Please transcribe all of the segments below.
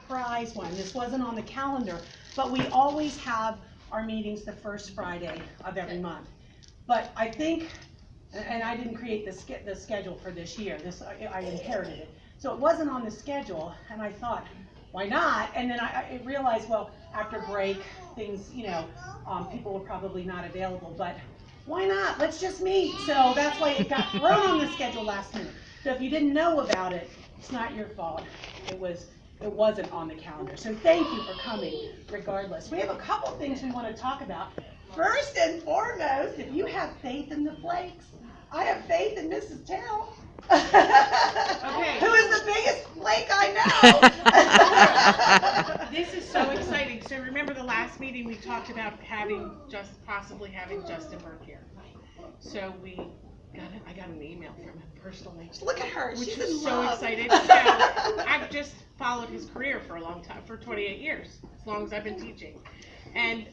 surprise one. This wasn't on the calendar, but we always have our meetings the first Friday of every month. But I think, and I didn't create the schedule for this year. I inherited it. So it wasn't on the schedule, and I thought, why not? And then I realized, well, after break, things, people were probably not available, but why not? Let's just meet. So that's why it got thrown on the schedule last minute. So if you didn't know about it, it's not your fault. It wasn't on the calendar. So thank you for coming, regardless. We have a couple things we want to talk about. First and foremost, if you have faith in the Flakes, I have faith in Mrs. Tell. Okay. Who is the biggest Flake I know? This is so exciting. So remember the last meeting we talked about possibly having Justin Berk here. So I got an email from him personally. Look at her. Which She's was in so love. excited. So I've just followed his career for a long time, for 28 years, as long as I've been teaching. And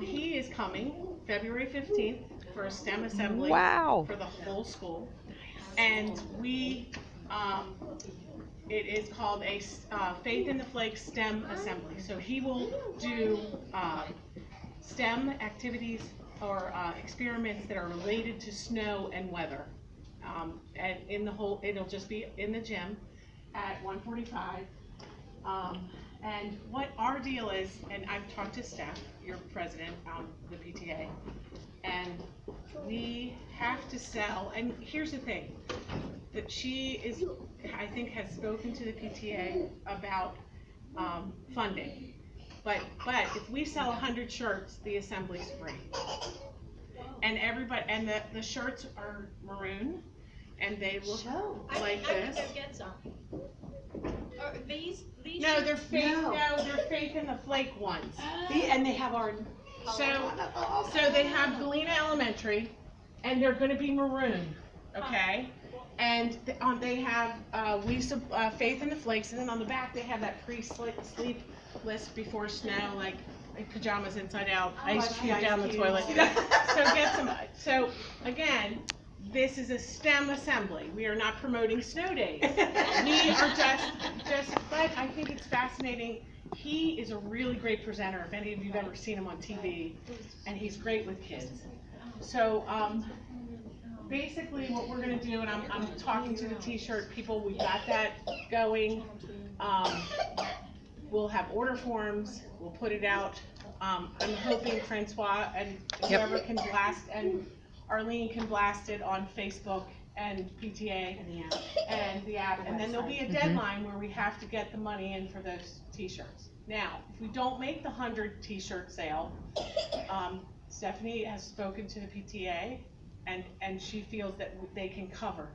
he is coming February 15th for a STEM assembly for the whole school. And it is called a Faith in the Flakes STEM assembly. So he will do STEM activities or experiments that are related to snow and weather. And it'll just be in the gym at 1:45. And what our deal is, and I've talked to Steph, your president on the PTA, and we have to sell, and here's the thing, that I think has spoken to the PTA about funding. But if we sell 100 shirts, the assembly's free. And the shirts are maroon, and they look like this. I think get some. These No, they're Faith. No, they're Faith in the Flake ones. And they have our. So they have Galena Elementary, and they're going to be maroon, okay? And they have Faith in the Flakes, and then on the back they have that pre-sleep list before snow, like pajamas inside out, ice cube down the toilet. So get some. So again, this is a STEM assembly. We are not promoting snow days. We are just. But I think it's fascinating. He is a really great presenter, if any of you've ever seen him on TV, and he's great with kids. So basically what we're going to do, and I'm talking to the t-shirt people, we've got that going. We'll have order forms, we'll put it out. I'm hoping Francois and whoever can blast, and Arlene can blast it on Facebook and PTA and the app, and then there'll be a deadline where we have to get the money in for those t-shirts. Now, if we don't make the 100 t-shirt sale, Stephanie has spoken to the PTA, and she feels that they can cover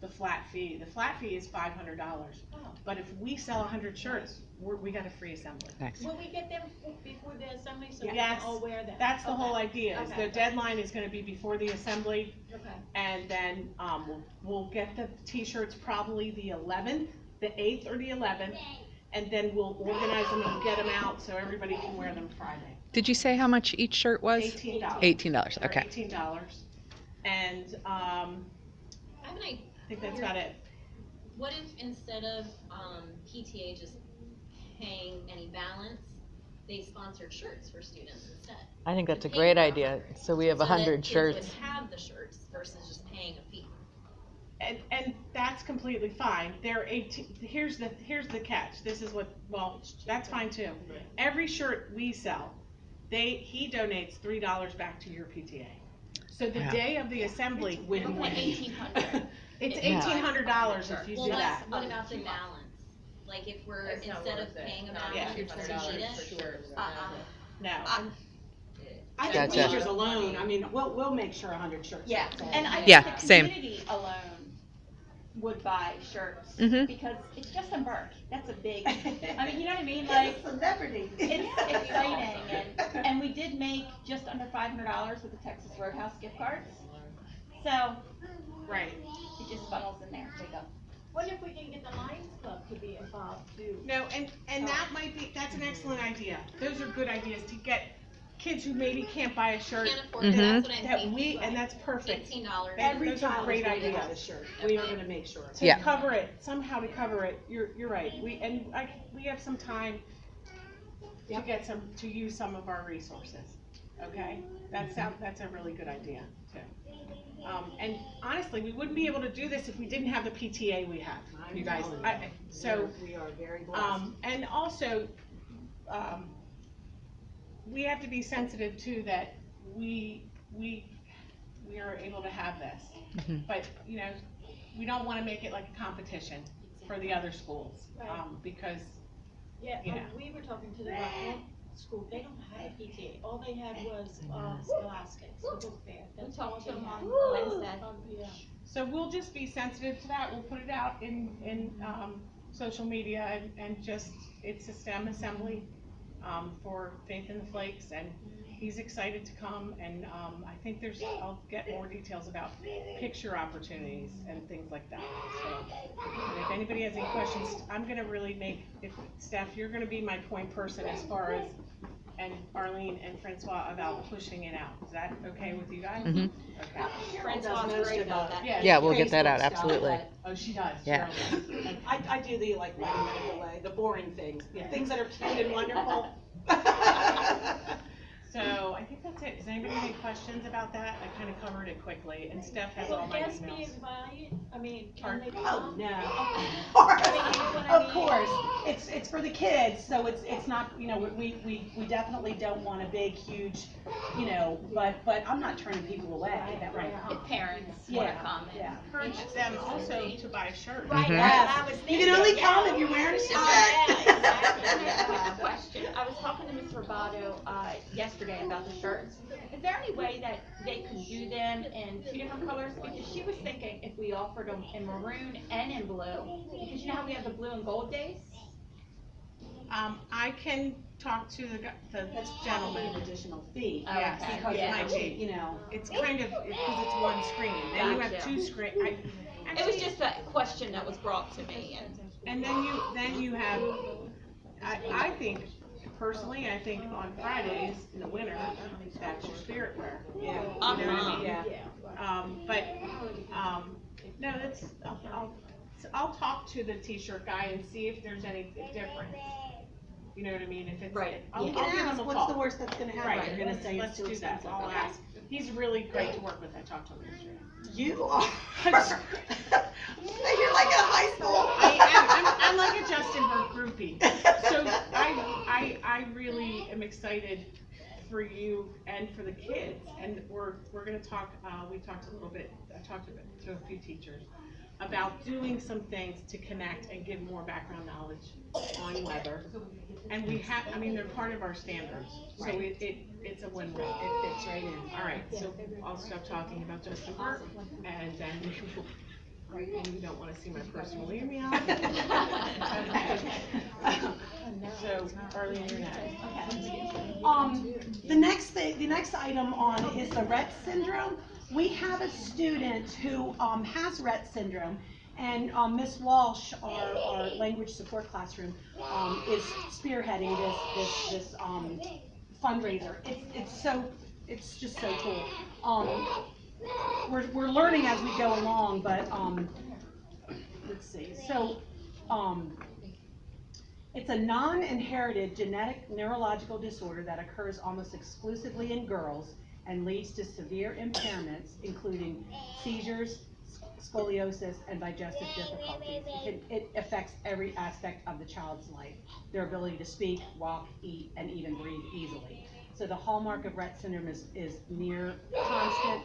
the flat fee. The flat fee is $500, but if we sell 100 shirts, we got a free assembly. Nice. Will we get them before the assembly so we Yes, can all wear them? that's the whole idea. Is the deadline is going to be before the assembly, and then we'll get the t-shirts probably the 11th, the 8th, or the 11th, and then we'll organize them and get them out so everybody can wear them Friday. Did you say how much each shirt was? $18. $18. Okay. $18, and I think that's about it. What if instead of PTA just paying any balance, they sponsored shirts for students instead? I think that's a great idea. So we have 100 shirts. Kids would have the shirts versus just paying a fee. And that's completely fine. They're 18. Here's the catch. This is that's fine too. Every shirt we sell, he donates $3 back to your PTA. So the day of the assembly, $1,800. It's $1,800 if you do that. What about the balance? Like if we're instead of paying a balance, you're just need it. No. I think teachers alone. I mean, we'll make sure 100 shirts. Yeah, and I think the community alone would buy shirts because it's Justin Berk. That's a big. I mean, you know what I mean? Like celebrity. It's exciting, and we did make just under $500 with the Texas Roadhouse gift cards. So right, it just funnels in there. There you go. What if we can get the Lions Club to be involved too? No, and that's an excellent idea. Those are good ideas to get kids who maybe can't buy a shirt, Can't afford it, that's what I'm that thinking. and that's perfect. $18. Every Those are child is great going to ideas. have a shirt. We are gonna make sure. To Yeah. cover it, somehow to cover it, you're right, we have some time to get to use some of our resources, okay? That's a really good idea, too. And honestly, we wouldn't be able to do this if we didn't have the PTA we have, you guys. So, We are very blessed. and also, we have to be sensitive too that we are able to have this. But, you know, we don't wanna make it like a competition for the other schools, because, Yeah, you know. we were talking to the Rett school, they don't have a PTA, all they had was, scholastics, the book fair. We That's all talked to they them had. on Wednesday. Yeah. So we'll just be sensitive to that, we'll put it out in social media and just, it's a STEM assembly, for Faith in the Flakes, and he's excited to come, and, I think I'll get more details about picture opportunities and things like that, so. And if anybody has any questions, I'm gonna really Steph, you're gonna be my point person as far as, and Arlene and Francois about pushing it out. Is that okay with you guys? Mhm. Okay. Francois Most great of about the- that. Yeah, we'll get that Facebook out, stuff, absolutely. Oh, she does. Yeah. Cheryl does. Okay. I do the like 1 minute delay, the boring things, things that are cute and wonderful. So I think that's it. Does anybody have any questions about that? I kind of covered it quickly, and Steph has all Will my guests be emails. invited? I mean, can they Oh, come? no. I Of mean, course, it's for the kids, so it's not, you know, we definitely don't want a big, huge, you know, but I'm not turning people away that want to come. If parents wanna Yeah, come and. yeah. Encourage them also to buy shirts. Right, Mhm. that's what I was You thinking. can only yeah. come if you're wearing a shirt. Yeah, exactly. I have a question. I was talking to Ms. Roboto, yesterday about the shirts. Is there any way that they could do them in 2 different colors? Because she was thinking if we offered them in maroon and in blue, because you know how we have the blue and gold days? I can talk to the That's probably gentleman. an additional fee. Oh, Yes, okay. Because, it Yeah. might be. you know, It's kind of, because it's one screen, then you have Gotcha. 2 screen. It was just a question that was brought to me, and then you have, I think, personally, I think on Fridays in the winter, that's your spirit wear. yeah. You know what I mean? Yeah. No, I'll talk to the t-shirt guy and see if there's any difference. You know what I mean? If it's, Right. I'll You give can him ask, a what's call. the worst that's gonna happen? Right, You're gonna say it's let's too do that, expensive. I'll Okay. ask. He's really great to work with, I talked to him yesterday. You are. You're like a high school. I'm like a Justin Berk groupie. So I really am excited for you and for the kids, and we're gonna talk, we talked a little bit, I talked to a few teachers about doing some things to connect and give more background knowledge on weather. And we have, I mean, they're part of our standards, so it's a win-win, it fits right in. All right, so I'll stop talking about Justin Berk, and then and you don't wanna see my personal email. So, Arlene, you're next. The next item on is the Rett syndrome. We have a student who has Rett syndrome, and Miss Walsh, our language support classroom, is spearheading this fundraiser. It's just so cool. We're learning as we go along, but let's see. So it's a non-inherited genetic neurological disorder that occurs almost exclusively in girls and leads to severe impairments, including seizures, scoliosis, and digestive difficulties. It affects every aspect of the child's life, their ability to speak, walk, eat, and even breathe easily. So the hallmark of Rett syndrome is near constant,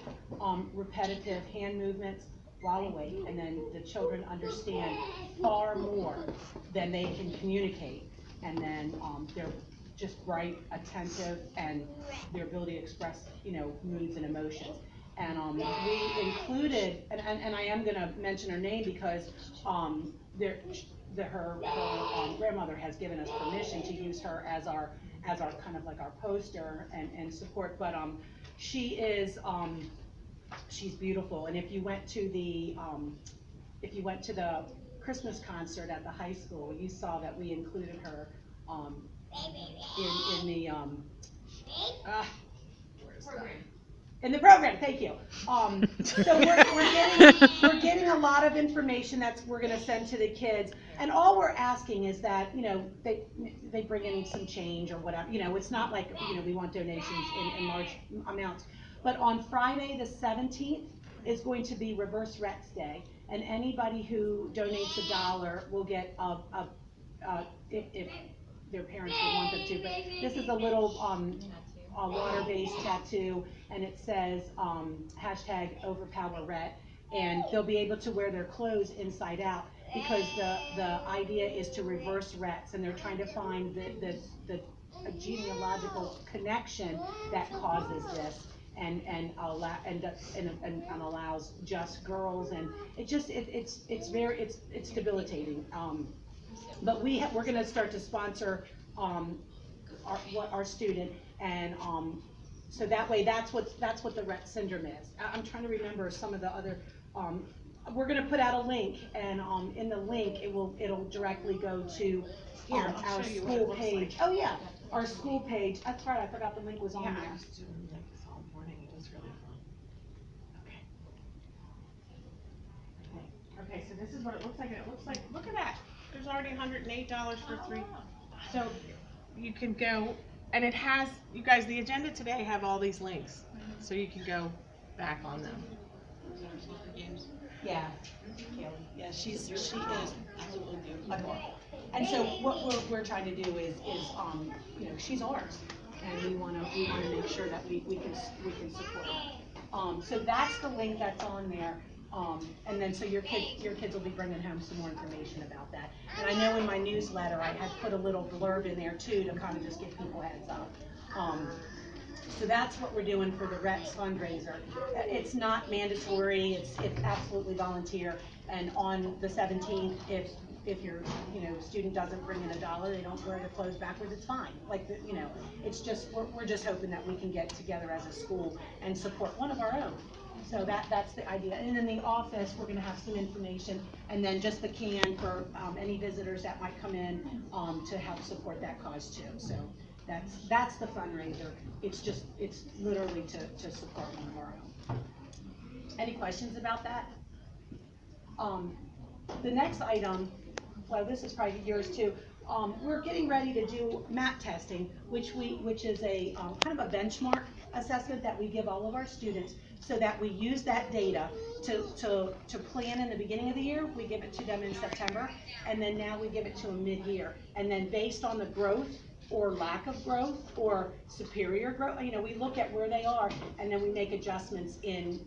repetitive hand movements while awake, and then the children understand far more than they can communicate, and then they're just bright, attentive, and their ability to express, you know, moods and emotions. And we included, and I am gonna mention her name because her grandmother has given us permission to use her as our kind of like our poster and support, but she's beautiful. And if you went to the Christmas concert at the high school, you saw that we included her in Where's that? In the program, thank you. So we're getting a lot of information we're gonna send to the kids, and all we're asking is that, you know, they bring in some change or whatever, you know, it's not like, you know, we want donations in large amounts. But on Friday, the 17th, is going to be Reverse Rett's Day, and anybody who donates $1 will get if their parents would want them to, but this is a little, a water-based tattoo, and it says #overpower Rett, and they'll be able to wear their clothes inside out because the idea is to reverse Rett's, and they're trying to find the genealogical connection that causes this and allows just girls, and it's debilitating. But we're going to start to sponsor our student, and so that way that's what the Rett syndrome is. I'm trying to remember some of the other. We're going to put out a link, and in the link it'll directly go to our school page. Oh yeah, our school page. That's right. I forgot the link was on there. I was doing like this all morning. It was really fun. Okay, so this is what it looks like. Look at that. There's already $108 for 3. So you can go, and it has, you guys, the agenda today have all these links, so you can go back on them. Yeah. Yeah, she is absolutely adorable. And so what we're trying to do is you know, she's ours, and we want to make sure that we can support her. So that's the link that's on there. And then so your kids will be bringing home some more information about that. And I know in my newsletter I had put a little blurb in there too to kind of just give people a heads up. So that's what we're doing for the Rett's fundraiser. It's not mandatory, it's absolutely volunteer. And on the 17th, if your student doesn't bring in $1, they don't wear their clothes backwards, it's fine. Like you know, it's just we're just hoping that we can get together as a school and support one of our own. So that's the idea. And in the office, we're going to have some information, and then just the can for any visitors that might come in to help support that cause too. So that's the fundraiser. It's literally to support one of our own. Any questions about that? The next item, well, this is probably yours too. We're getting ready to do MAP testing, which is a kind of a benchmark assessment that we give all of our students, so that we use that data to plan in the beginning of the year. We give it to them in September, and then now we give it to them mid-year. And then based on the growth or lack of growth or superior growth, you know, we look at where they are, and then we make adjustments in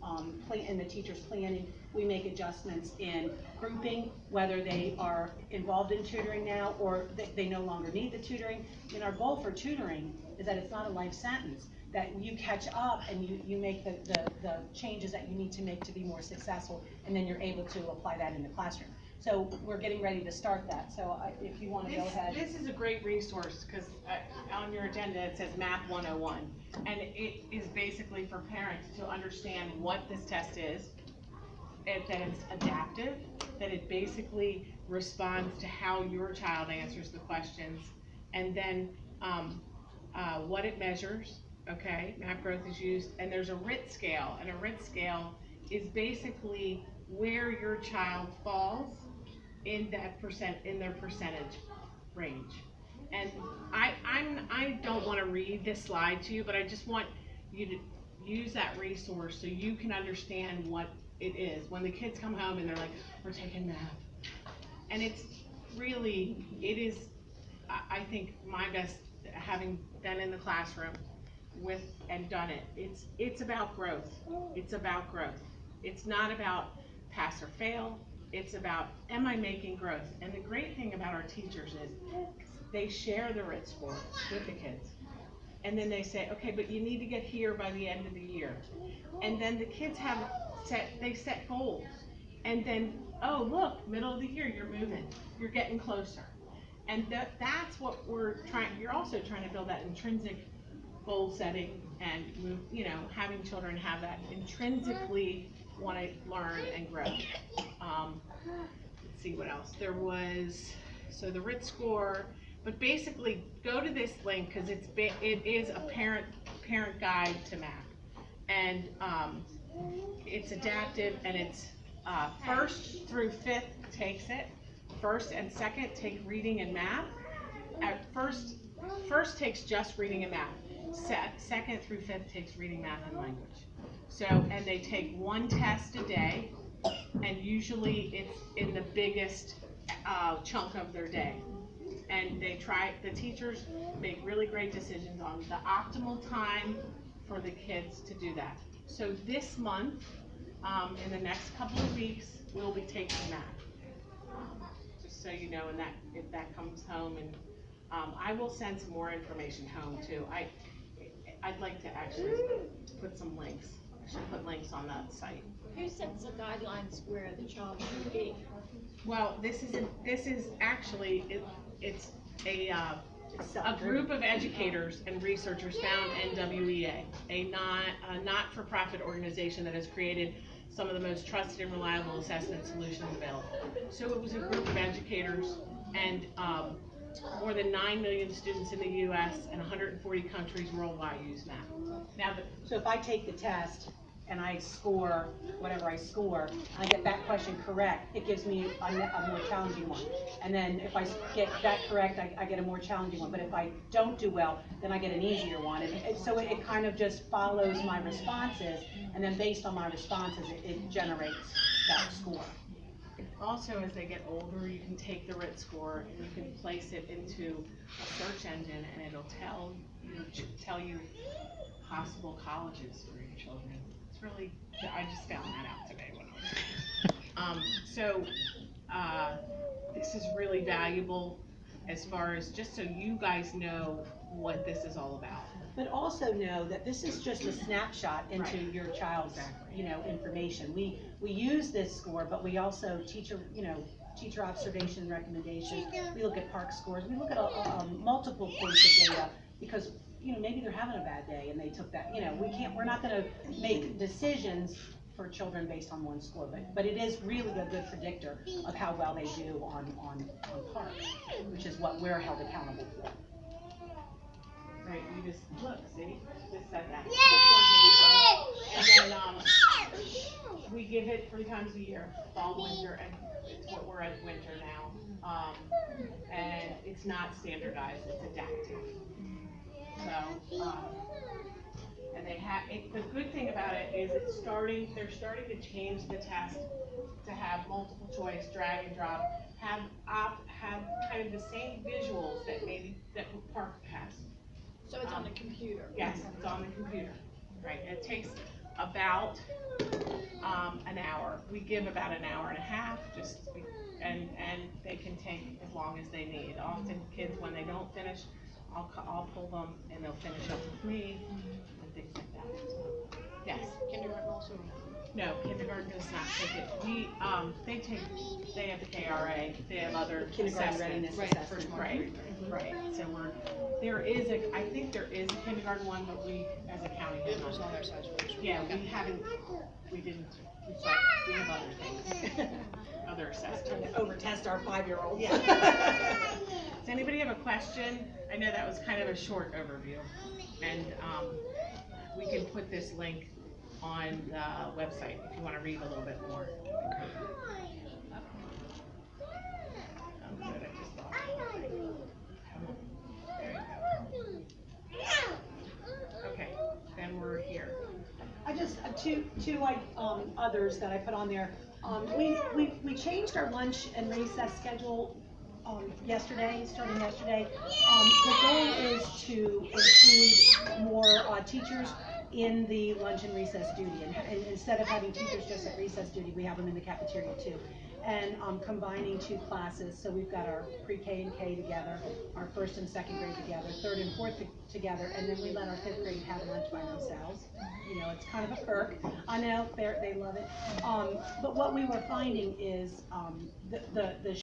the teacher's planning. We make adjustments in grouping, whether they are involved in tutoring now or they no longer need the tutoring. And our goal for tutoring is that it's not a life sentence, that you catch up and you make the changes that you need to make to be more successful, and then you're able to apply that in the classroom. So we're getting ready to start that. So if you want to go ahead. This is a great resource, because on your agenda it says Math 101, and it is basically for parents to understand what this test is, that it's adaptive, that it basically responds to how your child answers the questions, and then what it measures. Okay, map growth is used, and there's a Rett scale, and a Rett scale is basically where your child falls in their percentage range. And I don't want to read this slide to you, but I just want you to use that resource so you can understand what it is. When the kids come home and they're like, we're taking math, and it is, I think, my best, having been in the classroom with and done it. It's about growth. It's about growth. It's not about pass or fail. It's about, am I making growth? And the great thing about our teachers is they share the Rett score with the kids. And then they say, okay, but you need to get here by the end of the year. And then the kids set goals. And then, oh, look, middle of the year, you're moving. You're getting closer. And that's what we're trying. You're also trying to build that intrinsic goal setting and move, having children have that intrinsically want to learn and grow. Let's see what else. There was, so the Rett score, But basically, go to this link, because it is a parent guide to math. And it's adaptive, and it's 1st through 5th takes it. 1st and 2nd take reading and math. At first takes just reading and math. 2nd through 5th takes reading, math, and language. So, and they take 1 test a day, and usually it's in the biggest chunk of their day. And the teachers make really great decisions on the optimal time for the kids to do that. So this month, in the next couple of weeks, we'll be taking math. Just so you know, and that if that comes home, and I will send some more information home too. I'd like to actually put some links. I should put links on that site. Who sets the guidelines where the child should be? Well, this is actually it's a group of educators and researchers found NWEA, a not-for-profit organization that has created some of the most trusted and reliable assessment solutions available. So it was a group of educators, and more than 9 million students in the U.S. and 140 countries worldwide use math. Now, So if I take the test and I score whatever I score, I get that question correct, it gives me a more challenging one. And then if I get that correct, I get a more challenging one. But if I don't do well, then I get an easier one. And so it kind of just follows my responses, and then based on my responses, it generates that score. also, as they get older, you can take the Rett score and you can place it into a search engine, and it'll tell you possible colleges for your children. It's really, I just found that out today when I was this is really valuable as far as just so you guys know what this is all about. But also know that this is just a snapshot into Right. your child's, information. We use this score, but we also teacher observation recommendations. We look at park scores. We look at multiple points of data, because maybe they're having a bad day and they took that. We're not going to make decisions for children based on one score, but it is really a good predictor of how well they do on park, which is what we're held accountable for. Right, you just look, see, just said that. And then we give it 3 times a year, fall, winter, and we're at winter now. And it's not standardized, it's adaptive. So, and the good thing about it is they're starting to change the test to have multiple choice, drag and drop, have kind of the same visuals that Park has. So it's on the computer? Yes, it's on the computer, right. It takes about an hour. We give about an hour and a half, and they can take as long as they need. Often kids, when they don't finish, I'll pull them and they'll finish up with me and things like that. So, yes. Kindergarten also? No, kindergarten does not take it. They have the KRA, they have other Kindergarten assessments. readiness assessment. Right. So I think there is a kindergarten one, but we, as a county, have not. on their side. Yeah, we have other things, other assessments. Over-test our 5-year-olds. Yeah. Does anybody have a question? I know that was kind of a short overview, and we can put this link on the website if you want to read a little bit more. Oh, good, I just lost it. There you go. Okay, then we're here. I just two others that I put on there. We changed our lunch and recess schedule starting yesterday. The goal is to include more teachers in the lunch and recess duty, and instead of having teachers just at recess duty, we have them in the cafeteria too. And combining 2 classes, so we've got our pre-K and K together, our 1st and 2nd grade together, 3rd and 4th together, and then we let our 5th grade have lunch by themselves. It's kind of a perk. I know they love it. But what we were finding is the